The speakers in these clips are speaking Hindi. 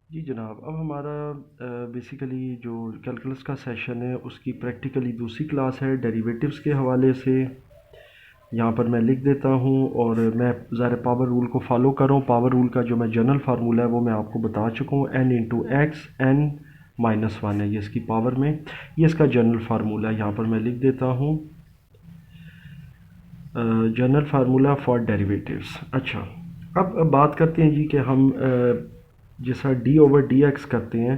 जी जनाब, अब हमारा बेसिकली जो कैलकुलस का सेशन है उसकी प्रैक्टिकली दूसरी क्लास है डेरिवेटिव्स के हवाले से। यहाँ पर मैं लिख देता हूँ और मैं ज़रा पावर रूल को फॉलो कर रहा हूँ। पावर रूल का जो मैं जनरल फार्मूला है वो मैं आपको बता चुका हूँ, n into x n minus one है ये इसकी पावर में, ये इसका जनरल फार्मूला है। यहाँ पर मैं लिख देता हूँ जनरल फार्मूला फॉर डेरिवेटिव्स। अच्छा, अब बात करते हैं जी कि हम जैसा डी ओवर डी एक्स करते हैं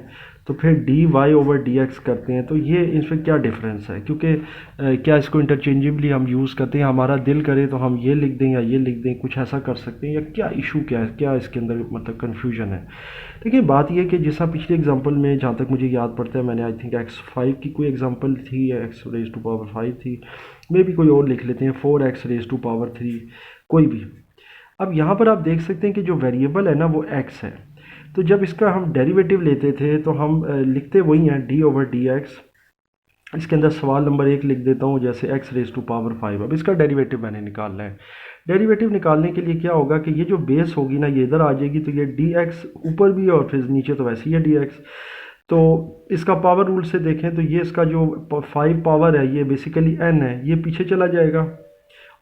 तो फिर d y over d x करते हैं, तो ये इसमें क्या डिफरेंस है? क्योंकि क्या इसको इंटरचेंजेबली हम यूज़ करते हैं, हमारा दिल करे तो हम ये लिख दें या ये लिख दें, कुछ ऐसा कर सकते हैं, या क्या इशू क्या है, क्या इसके अंदर मतलब कन्फ्यूजन है? देखिए बात यह है कि जैसा पिछले एग्जांपल में जहाँ तक मुझे याद पड़ता है मैंने आई थिंक x5 की कोई एग्जांपल थी या x रेज टू पावर 5 थी, मे भी कोई और लिख लेते हैं 4x रेज टू पावर 3, कोई भी। अब यहाँ पर आप देख सकते हैं कि जो वेरिएबल है ना वो x है, तो जब इसका हम डेरिवेटिव लेते थे तो हम लिखते वही हैं डी ओवर डी एक्स। इसके अंदर सवाल नंबर 1 लिख देता हूँ, जैसे x रेज टू पावर 5। अब इसका डेरिवेटिव मैंने निकालना है। डेरिवेटिव निकालने के लिए क्या होगा कि ये जो बेस होगी ना ये इधर आ जाएगी, तो ये डी एक्स ऊपर भी है और फिर नीचे तो वैसे ही है डी एक्स। तो इसका पावर रूल से देखें तो ये इसका जो 5 पावर है ये बेसिकली n है, ये पीछे चला जाएगा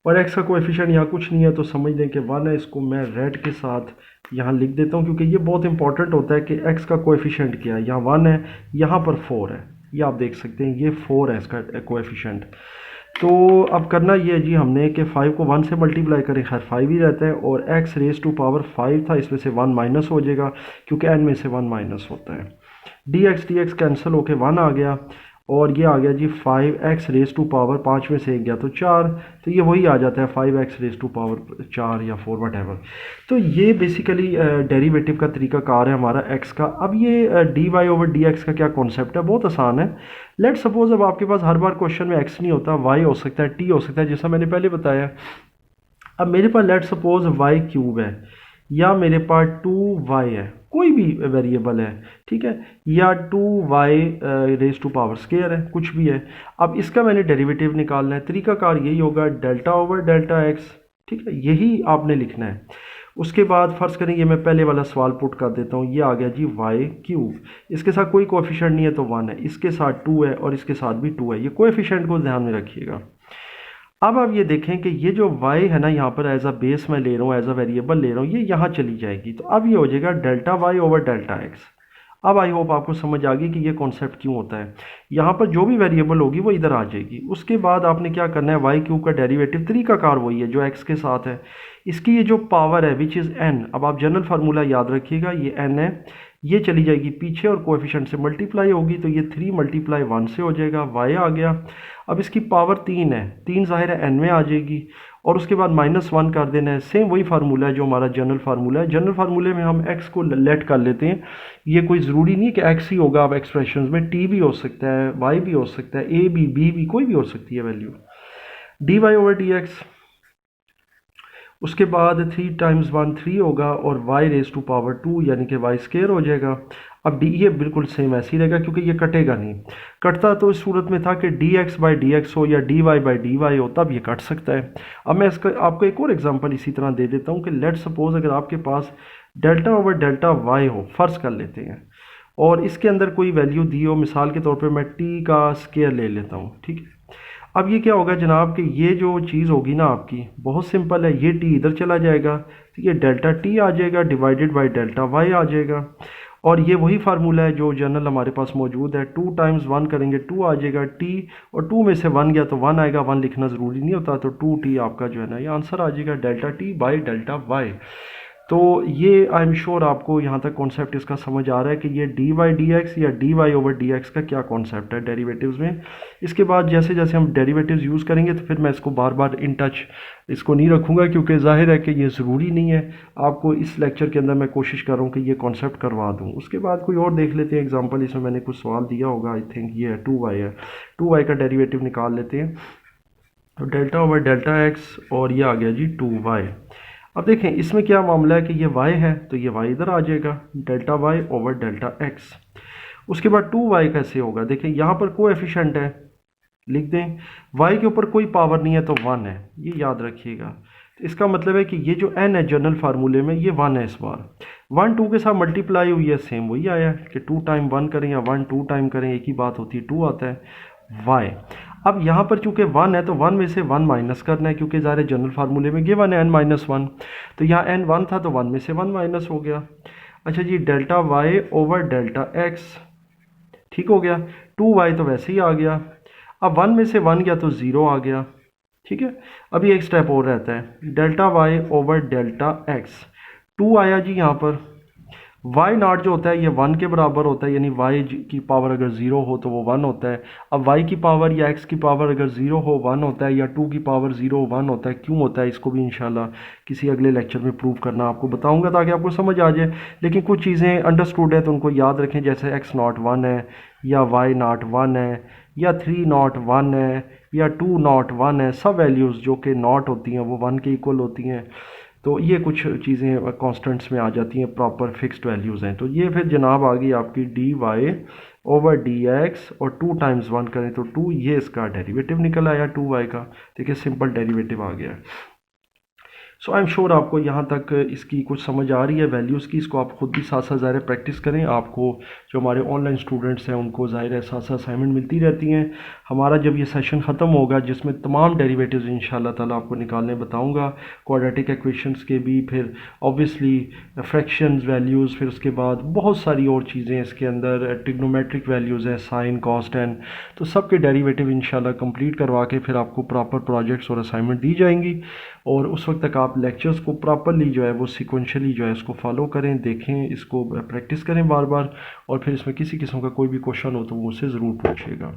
और x का कोएफिशिएंट यहाँ कुछ नहीं है, तो समझ लें कि 1 है। इसको मैं रेड के साथ यहाँ लिख देता हूँ क्योंकि ये बहुत इंपॉर्टेंट होता है कि x का कोएफिशिएंट क्या है। यहाँ 1 है, यहाँ पर 4 है, ये आप देख सकते हैं, ये 4 है इसका कोएफिशिएंट। तो अब करना ये है जी हमने कि 5 को 1 से मल्टीप्लाई करें, खैर 5 ही रहता है, और x रेज टू पावर 5 था, इसमें से 1 माइनस हो जाएगा क्योंकि n में से 1 माइनस होता है। डी एक्स कैंसिल होके 1 आ गया और ये आ गया जी 5x रेज टू पावर 5 में से 1 गया तो 4, तो ये वही आ जाता है 5x रेज टू पावर 4 या 4 वट एवर। तो ये बेसिकली डेरिवेटिव का तरीका कार है हमारा x का। अब ये d y over d x का क्या कॉन्सेप्ट है, बहुत आसान है। लेट सपोज अब आपके पास हर बार क्वेश्चन में x नहीं होता, y हो सकता है, t हो सकता है, जैसा मैंने पहले बताया। अब मेरे पास लेट सपोज y क्यूब है या मेरे पास 2y है, कोई भी वेरिएबल है, ठीक है, या 2y raise to power square है, कुछ भी है। अब इसका मैंने डेरिवेटिव निकालना है, तरीकाकार यही होगा डेल्टा ओवर डेल्टा एक्स, ठीक है, यही आपने लिखना है। उसके बाद फर्ज करें ये मैं पहले वाला सवाल पुट कर देता हूँ, ये आ गया जी वाई क्यूब, इसके साथ कोई कोएफिशिएंट नहीं है तो 1 है, इसके साथ 2 है और इसके साथ भी 2 है, ये कोएफिशिएंट को ध्यान में रखिएगा। अब आप ये देखें कि ये जो y है ना यहाँ पर एज अ बेस मैं ले रहा हूँ, एज अ वेरिएबल ले रहा हूँ, ये यहाँ चली जाएगी, तो अब ये हो जाएगा delta y over delta x. अब आई होप आपको समझ आ गई कि ये कॉन्सेप्ट क्यों होता है। यहाँ पर जो भी वेरिएबल होगी वो इधर आ जाएगी। उसके बाद आपने क्या करना है, वाई क्यूब का डेरिवेटिव तरीकाकार वही है जो एक्स के साथ है, इसकी ये जो पावर है विच इज़ एन। अब आप जनरल फार्मूला याद रखिएगा, ये एन है, ये चली जाएगी पीछे और कोएफिशिएंट से मल्टीप्लाई होगी, तो ये 3 मल्टीप्लाई 1 से हो जाएगा, वाई आ गया। अब इसकी पावर 3 है, 3 जाहिर है एन में आ जाएगी और उसके बाद -1 कर देना है। सेम वही फार्मूला है जो हमारा जनरल फार्मूला है। जनरल फार्मूले में हम x को लेट कर लेते हैं, ये कोई ज़रूरी नहीं कि x ही होगा। अब एक्सप्रेशन में t भी हो सकता है, y भी हो सकता है, a भी, b भी, कोई भी हो सकती है value. D y over d x, उसके बाद 3 टाइम्स 1 3 होगा और y रेज टू पावर 2 यानी कि y स्केयर हो जाएगा। अब डी ये बिल्कुल सेम ऐसे ही रहेगा क्योंकि ये कटेगा नहीं। कटता तो इस सूरत में था कि d x by d x हो या d y by d y हो, तब ये कट सकता है। अब मैं इसका आपको एक और एग्जांपल इसी तरह दे देता हूँ कि लेट सपोज अगर आपके पास डेल्टा ओवर डेल्टा वाई हो, फ़र्ज़ कर लेते हैं, और इसके अंदर कोई वैल्यू दी हो, मिसाल के तौर पर मैं टी का स्केयर ले लेता हूँ, ठीक है। अब ये क्या होगा जनाब कि ये जो चीज़ होगी ना आपकी बहुत सिंपल है, ये टी इधर चला जाएगा तो ये डेल्टा टी आ जाएगा डिवाइडेड बाय डेल्टा वाई आ जाएगा। और ये वही फार्मूला है जो जनरल हमारे पास मौजूद है, 2 टाइम्स 1 करेंगे 2 आ जाएगा टी, और 2 में से 1 गया तो 1 आएगा, 1 लिखना ज़रूरी नहीं होता, तो 2t आपका जो है ना ये आंसर आ जाएगा delta t by delta y. तो ये आई एम श्योर आपको यहाँ तक कॉन्सेप्ट इसका समझ आ रहा है कि ये डी वाई डी एक्स या d y over d x का क्या कॉन्सेप्ट है डेरिवेटिव्स में। इसके बाद जैसे जैसे हम डेरिवेटिव्स यूज़ करेंगे तो फिर मैं इसको बार बार इन टच इसको नहीं रखूँगा क्योंकि जाहिर है कि ये ज़रूरी नहीं है। आपको इस लेक्चर के अंदर मैं कोशिश कर रहा हूँ कि ये कॉन्सेप्ट करवा दूँ। उसके बाद कोई और देख लेते हैं एग्जाम्पल, इसमें मैंने कुछ सवाल दिया होगा, आई थिंक ये है 2y है, 2y का डेरीवेटिव निकाल लेते हैं। तो डेल्टा ओवर डेल्टा एक्स और ये आ गया जी 2y। अब देखें इसमें क्या मामला है कि ये y है तो ये y इधर आ जाएगा, delta y over delta x। उसके बाद 2y कैसे होगा, देखें यहाँ पर कोएफिशिएंट है, लिख दें, y के ऊपर कोई पावर नहीं है तो 1 है, ये याद रखिएगा। तो इसका मतलब है कि ये जो n है जनरल फार्मूले में ये 1 है इस बार। 1 2 के साथ मल्टीप्लाई हुई है, सेम वही आया है कि 2 टाइम 1 करें या 1 2 टाइम करें एक ही बात होती है, 2 आता है y। अब यहाँ पर चूंकि 1 है तो 1 में से 1 माइनस करना है, क्योंकि ज़ाहिर जनरल फार्मूले में गिवन है n-1, तो यहाँ n 1 था तो 1 में से 1 माइनस हो गया। अच्छा जी, delta y over delta x, ठीक हो गया। 2y तो वैसे ही आ गया, अब 1 में से 1 गया तो 0 आ गया, ठीक है। अभी एक स्टेप और रहता है, delta y over delta x, 2 आया जी यहाँ पर। y नॉट जो होता है ये 1 के बराबर होता है, यानी y की पावर अगर 0 हो तो वो 1 होता है। अब y की पावर या x की पावर अगर 0 हो 1 होता है, या 2 की पावर 0 1 होता है। क्यों होता है इसको भी इंशाल्लाह किसी अगले लेक्चर में प्रूव करना आपको बताऊंगा ताकि आपको समझ आ जाए। लेकिन कुछ चीज़ें अंडरस्टूड है तो उनको याद रखें, जैसे x नॉट 1 है, या y नॉट 1 है, या 3 नॉट 1 है, या 2 नॉट 1 है। सब वैल्यूज़ जो कि नॉट होती हैं वो 1 के इक्वल होती हैं। तो ये कुछ चीज़ें कांस्टेंट्स में आ जाती हैं, प्रॉपर फिक्स्ड वैल्यूज़ हैं। तो ये फिर जनाब आ गई आपकी d y over d x, और 2 टाइम्स 1 करें तो 2, ये इसका डेरिवेटिव निकल आया 2y का। देखिए सिंपल डेरिवेटिव आ गया। सो आई एम श्योर आपको यहाँ तक इसकी कुछ समझ आ रही है वैल्यूज़ की। इसको आप खुद भी साथ साथ ज़ाहिर प्रैक्टिस करें। आपको जो हमारे ऑनलाइन स्टूडेंट्स हैं उनको ज़ाहिर है साथ साथ असाइनमेंट मिलती रहती हैं। हमारा जब ये सेशन ख़त्म होगा जिसमें तमाम डेरिवेटिव्स इंशाल्लाह ताला आपको निकालने बताऊँगा, क्वाड्रेटिक इक्वेशंस के भी, फिर ऑब्वियसली फ्रैक्शंस वैल्यूज़, फिर उसके बाद बहुत सारी और चीज़ें इसके अंदर, ट्रिग्नोमेट्रिक वैल्यूज़ हैं, साइन कॉस टेन, तो सब के डेरिवेटिव इंशाल्लाह कंप्लीट करवा के फिर आपको प्रॉपर प्रोजेक्ट्स और असाइनमेंट दी जाएंगी। और उस वक्त तक आप लेक्चर्स को प्रॉपरली जो है वो सिक्वेंशली जो है इसको फॉलो करें, देखें, इसको प्रैक्टिस करें बार बार, और फिर इसमें किसी किस्म का कोई भी क्वेश्चन हो तो वो मुझसे ज़रूर पूछिएगा।